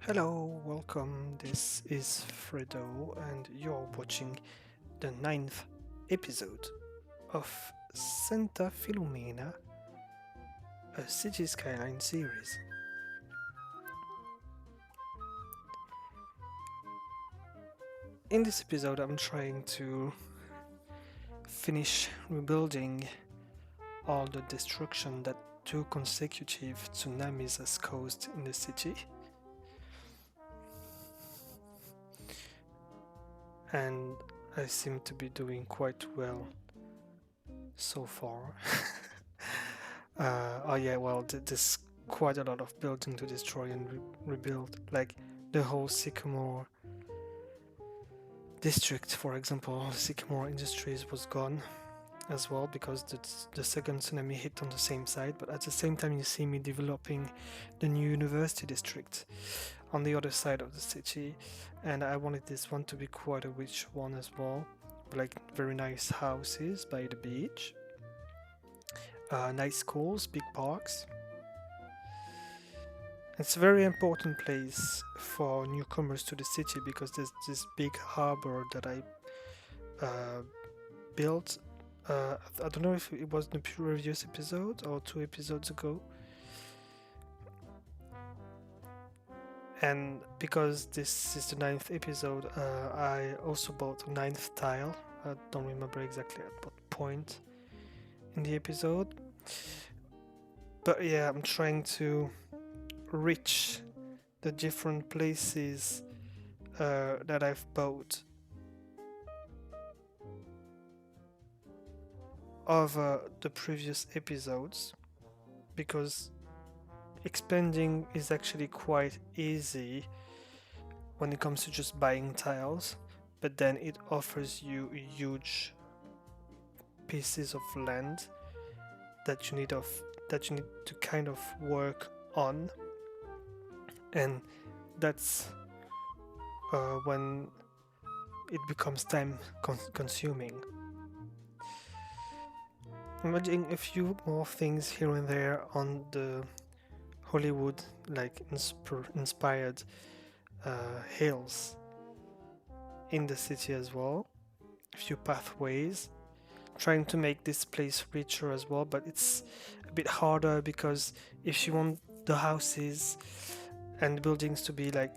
Hello, welcome. This is Fredo, and you're watching the ninth episode of Santa Filomena, a City Skyline series. In this episode, I'm trying to finish rebuilding all the destruction that two consecutive tsunamis has caused in the city. And I seem to be doing quite well so far. There's quite a lot of building to destroy and rebuild. Like the whole Sycamore district, for example, Sycamore Industries was gone as well because the second tsunami hit on the same site. But at the same time, you see me developing the new university district on the other side of the city, and I wanted this one to be quite a rich one as well, like very nice houses by the beach, nice schools, big parks. It's a very important place for newcomers to the city because there's this big harbor that I built. I don't know if it was in the previous episode or 2 episodes ago. And because this is the ninth episode, I also bought a ninth tile. I don't remember exactly at what point in the episode. But yeah, I'm trying to reach the different places that I've bought over the previous episodes, because expanding is actually quite easy when it comes to just buying tiles, but then it offers you huge pieces of land that you need to kind of work on, and that's when it becomes time consuming. I'm adding a few more things here and there on the Hollywood like inspired hills in the city as well. A few pathways, trying to make this place richer as well, but it's a bit harder because if you want the houses and buildings to be like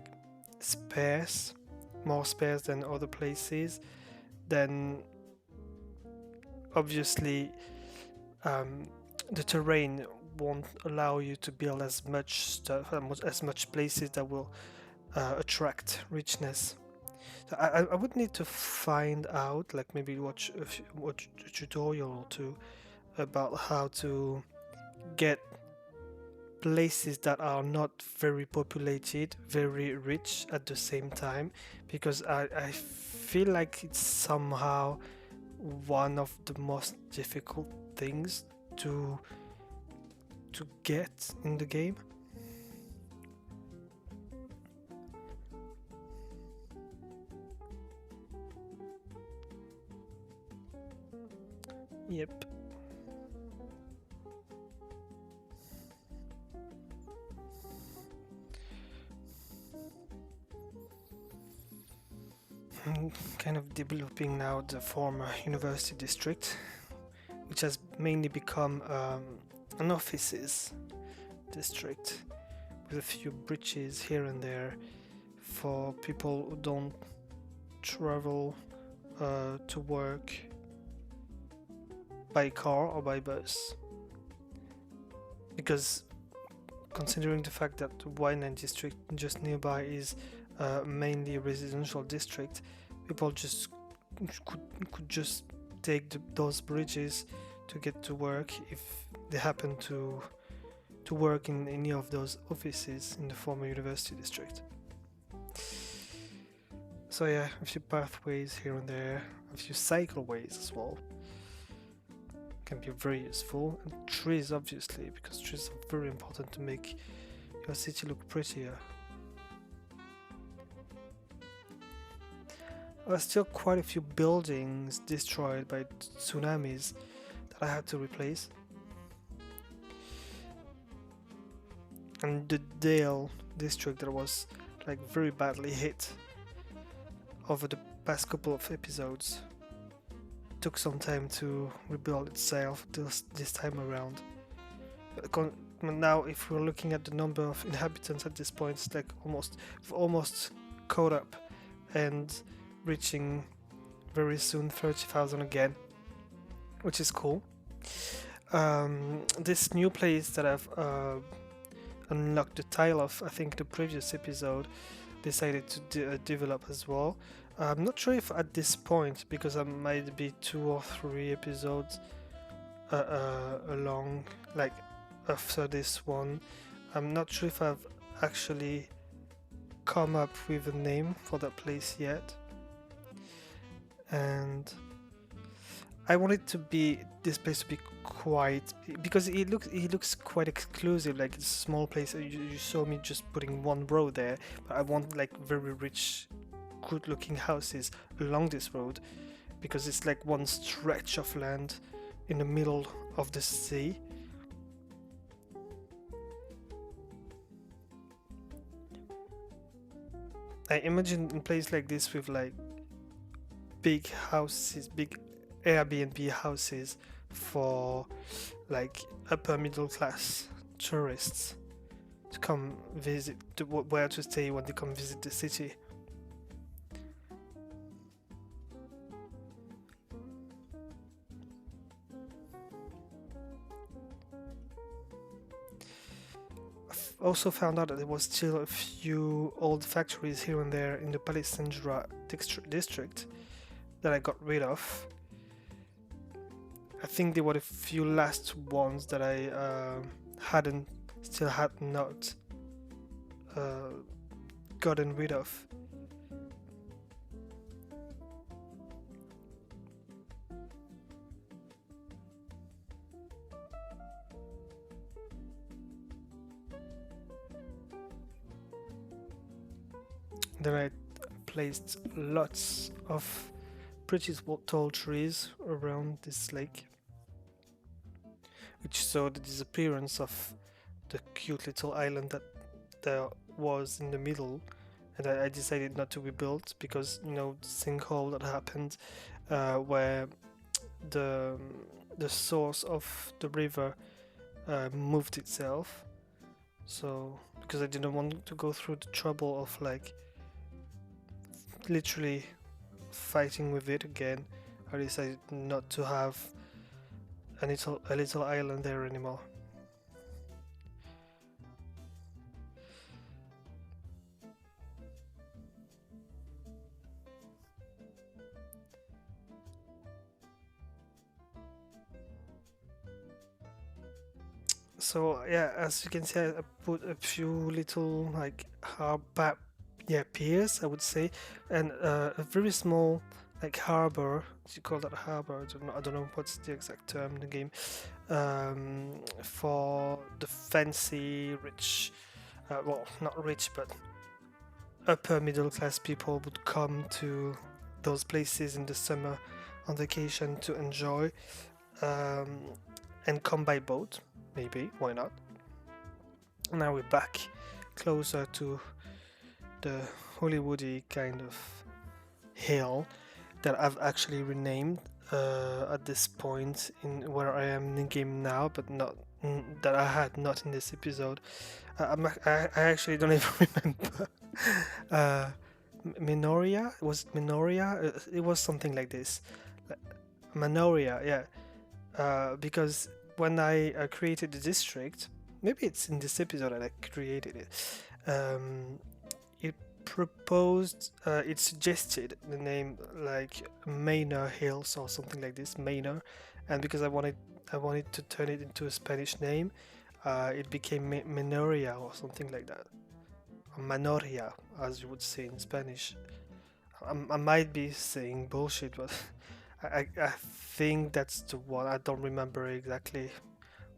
sparse, more sparse than other places, then obviously the terrain won't allow you to build as much stuff, as much places that will attract richness. So I would need to find out, like maybe watch a tutorial or two about how to get places that are not very populated, very rich at the same time, because I feel like it's somehow one of the most difficult things to get in the game. Yep. I'm kind of developing now the former university district, which has mainly become an offices district with a few bridges here and there for people who don't travel to work by car or by bus. Because considering the fact that the Wineland district just nearby is mainly a residential district, people just could just take those bridges to get to work if they happen to work in any of those offices in the former university district. So yeah, a few pathways here and there, a few cycleways as well can be very useful, and trees obviously, because trees are very important to make your city look prettier. There are still quite a few buildings destroyed by tsunamis that I had to replace. And the Dale district that was like very badly hit over the past couple of episodes. Took some time to rebuild itself this time around. Now, if we're looking at the number of inhabitants at this point, it's like almost caught up and reaching very soon 30,000 again, which is cool. This new place that I've unlocked the tile of, I think the previous episode, decided to develop as well. I'm not sure if at this point, because I might be 2 or 3 episodes along, like after this one, I'm not sure if I've actually come up with a name for that place yet. And I want it to be this place to be quite, because it looks quite exclusive. Like it's a small place. You saw me just putting one road there, but I want like very rich, good-looking houses along this road, because it's like one stretch of land in the middle of the sea. I imagine a place like this with like big houses, big Airbnb houses for like upper middle class tourists to come visit, where to stay when they come visit the city. Also found out that there was still a few old factories here and there in the Palisandra district that I got rid of. I think they were the few last ones that I had not gotten rid of. Then I placed lots of pretty tall trees around this lake, which saw the disappearance of the cute little island that there was in the middle. And I decided not to rebuild because, the sinkhole that happened, where the source of the river moved itself. So because I didn't want to go through the trouble of like literally fighting with it again, I decided not to have a little island there anymore. So yeah, as you can see, I put a few little like piers, I would say, and a very small like harbor. You call that a harbor? I don't know what's the exact term in the game. For the fancy, rich, well, not rich, but upper middle class people would come to those places in the summer on vacation to enjoy, and come by boat. Maybe, why not? Now we're back closer to the Hollywoody kind of hill that I've actually renamed at this point in where I am in the game now, but not that I had not in this episode. I actually don't even remember. Minoria? Was it Minoria? It was something like this. Manoria, yeah. Because when I created the district, maybe it's in this episode that I created it. It proposed, it suggested the name like Manor Hills or something like this, Manor, and because I wanted to turn it into a Spanish name, it became Minoria or something like that, or Manoria, as you would say in Spanish. I might be saying bullshit, but I think that's the one. I don't remember exactly.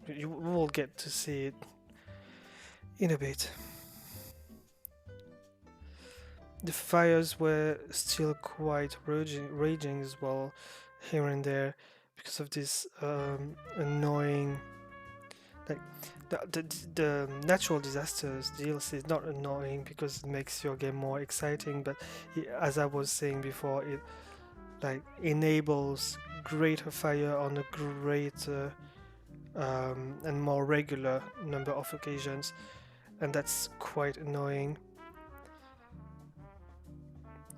You will get to see it in a bit. The fires were still quite raging as well, here and there, because of this annoying, like The natural disasters DLC is not annoying because it makes your game more exciting, but as I was saying before, it like enables greater fire on a greater and more regular number of occasions, and that's quite annoying.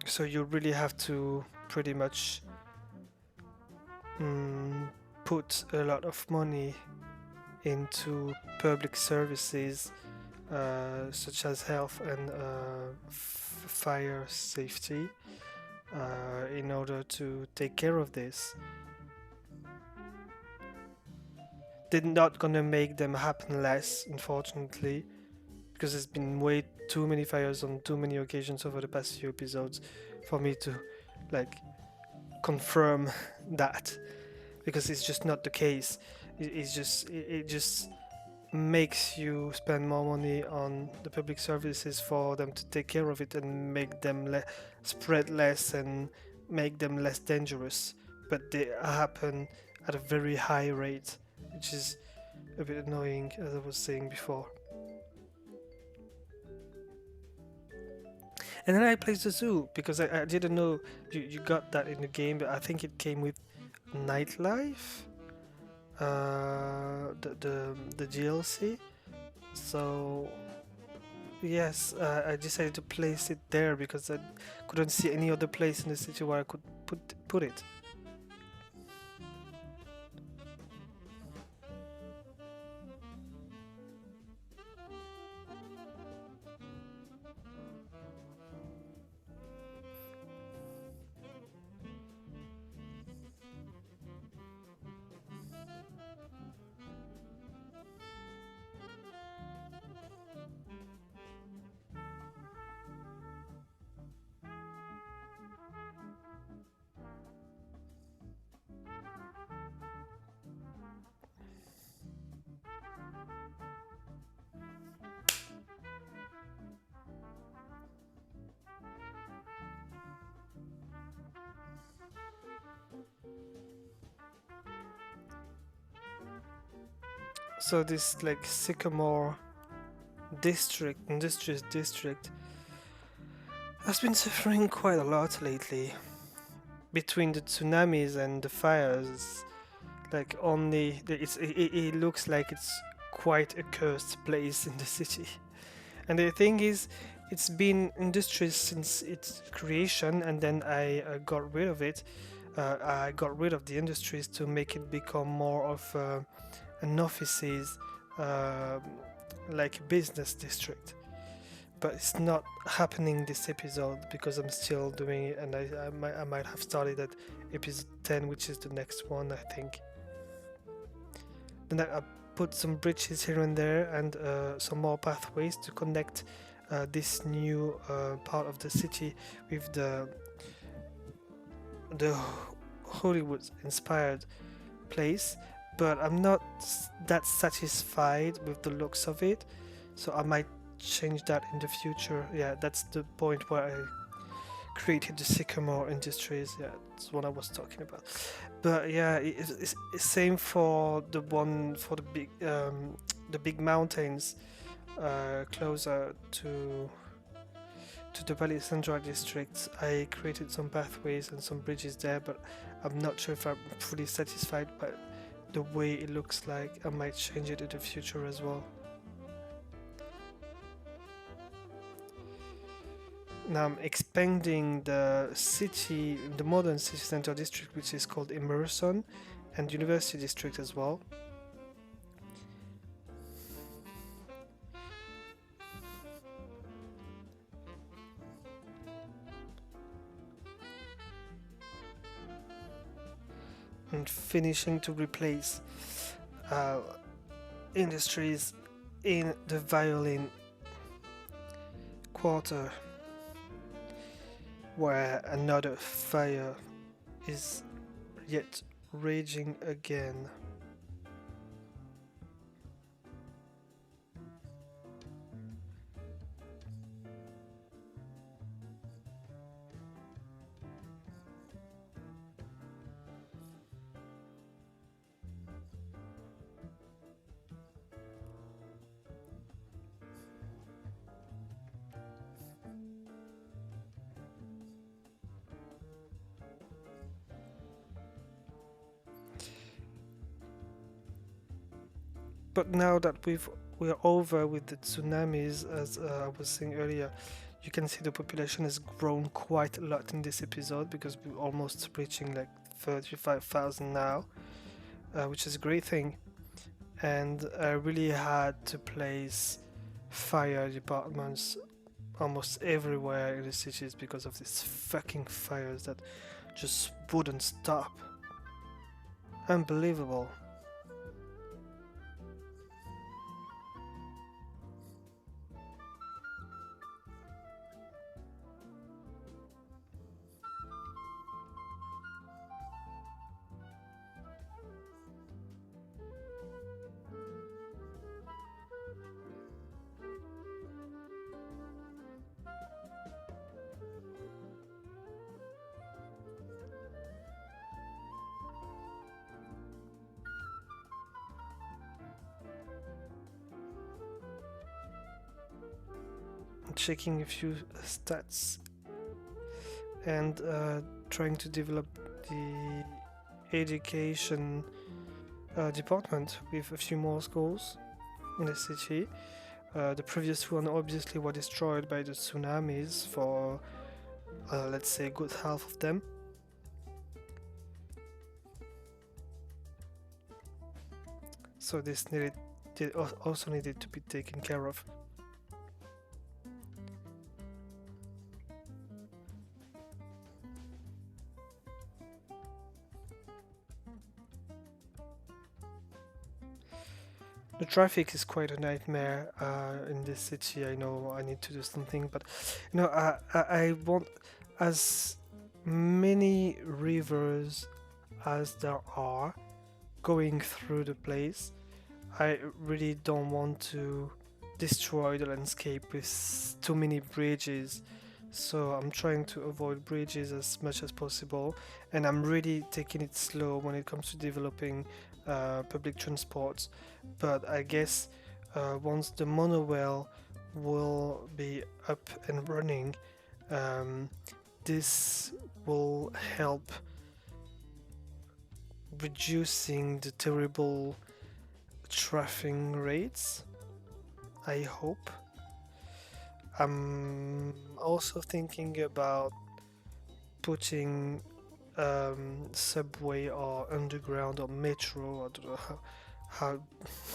So you really have to pretty much mm, put a lot of money into public services such as health and fire safety in order to take care of this. They're not gonna make them happen less, unfortunately, because there's been way too many fires on too many occasions over the past few episodes for me to like confirm that, because it's just not the case. It just makes you spend more money on the public services for them to take care of it and make them spread less and make them less dangerous, but they happen at a very high rate, which is a bit annoying, as I was saying before. And then I played the zoo because I didn't know you got that in the game, but I think it came with nightlife, the DLC. So yes, I decided to place it there because I couldn't see any other place in the city where I could put it. So this like Sycamore industries district, has been suffering quite a lot lately. Between the tsunamis and the fires, like it looks like it's quite a cursed place in the city. And the thing is, it's been industries since its creation, and then I got rid of it. I got rid of the industries to make it become more of an offices, um like a business district. But it's not happening this episode because I'm still doing it, and I might have started at episode 10, which is the next one, I think. Then I put some bridges here and there and some more pathways to connect this new part of the city with the Hollywood inspired place. But I'm not that satisfied with the looks of it, so I might change that in the future. Yeah, that's the point where I created the Sycamore Industries. Yeah, that's what I was talking about. But yeah, it's same for the one for the big mountains closer to the Valley Central district. I created some pathways and some bridges there, but I'm not sure if I'm fully satisfied by the way it looks like. I might change it in the future as well. Now I'm expanding the city, the modern city center district, which is called Emerson, and University District as well. And finishing to replace uh, industries in the violin quarter, where another fire is yet raging again. But now that we're over with the tsunamis, as I was saying earlier, you can see the population has grown quite a lot in this episode because we're almost reaching like 35,000 now, which is a great thing. And I really had to place fire departments almost everywhere in the cities because of these fucking fires that just wouldn't stop. Unbelievable. Checking a few stats and trying to develop the education department with a few more schools in the city. The previous one obviously was destroyed by the tsunamis for let's say a good half of them. So this also needed to be taken care of. The traffic is quite a nightmare in this city. I know I need to do something, but I want as many rivers as there are going through the place. I really don't want to destroy the landscape with too many bridges. So I'm trying to avoid bridges as much as possible, and I'm really taking it slow when it comes to developing public transport. But I guess once the monorail will be up and running, this will help reducing the terrible traffic rates, I hope. I'm also thinking about putting subway or underground or metro, I don't know how,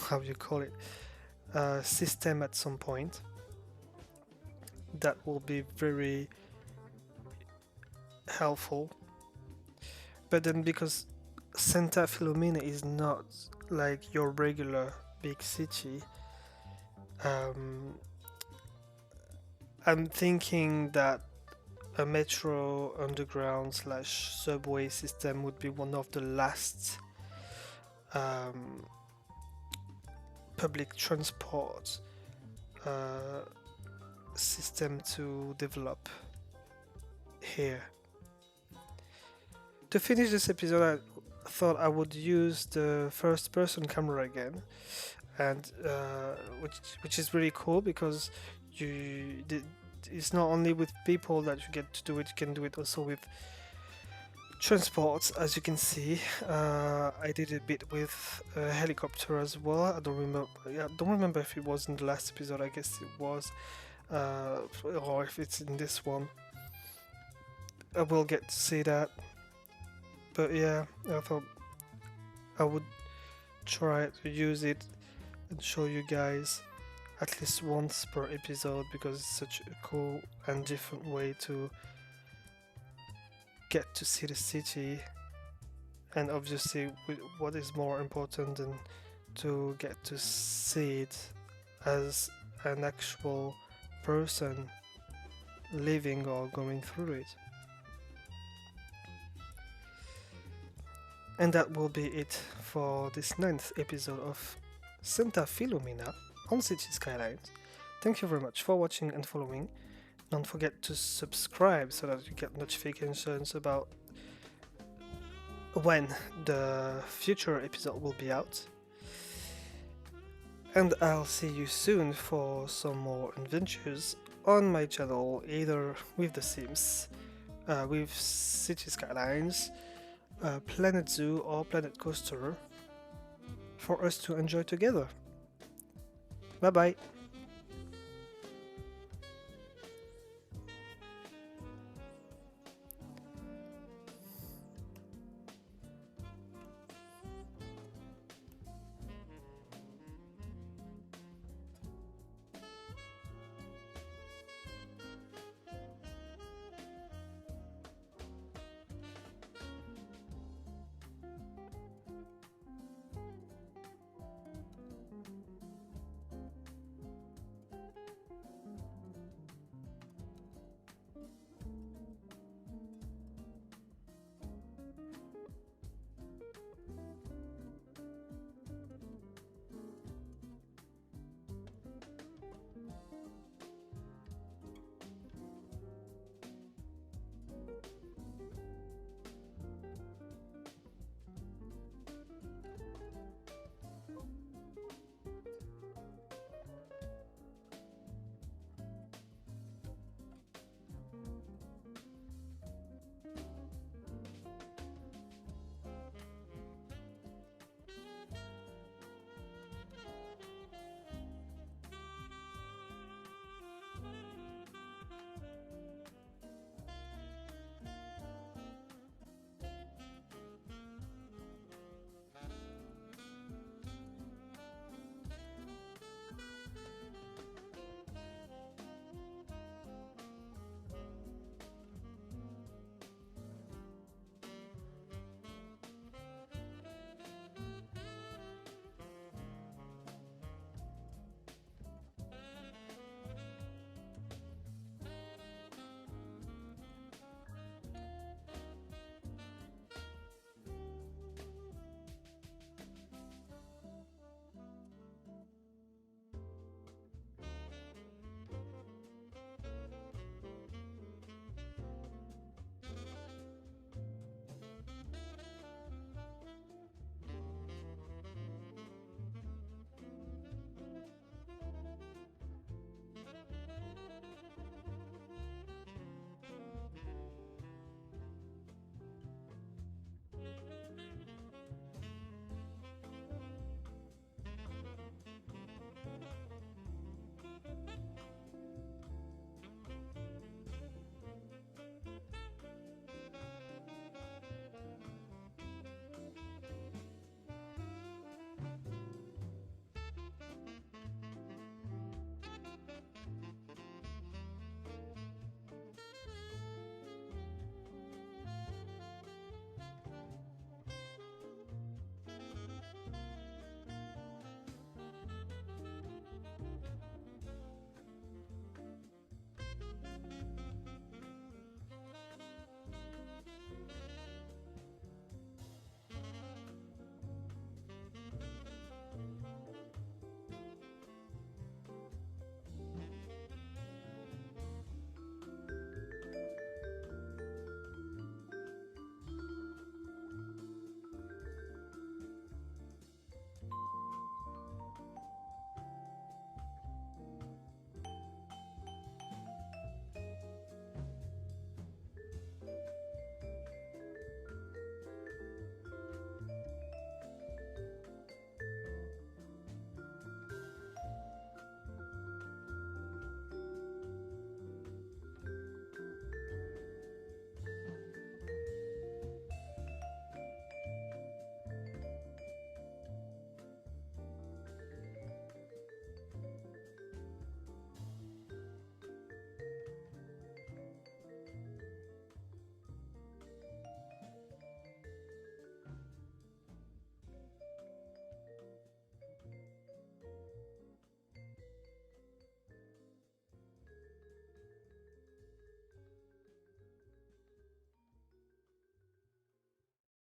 how you call it, system at some point. That will be very helpful. But then because Santa Filomena is not like your regular big city, um, I'm thinking that a metro underground slash subway system would be one of the last um, public transport system to develop here. To finish this episode, I thought I would use the first person camera again, and which is really cool because it's not only with people that you get to do it, you can do it also with transport. As you can see, I did a bit with a helicopter as well. I don't remember if it was in the last episode. I guess it was, or if it's in this one. I will get to see that. But yeah, I thought I would try to use it and show you guys at least once per episode because it's such a cool and different way to get to see the city, and obviously what is more important than to get to see it as an actual person living or going through it. And that will be it for this 9th episode of Santa Filomena on City Skylines. Thank you very much for watching and following. Don't forget to subscribe so that you get notifications about when the future episode will be out. And I'll see you soon for some more adventures on my channel, either with The Sims, with City Skylines, Planet Zoo or Planet Coaster, for us to enjoy together. Bye bye.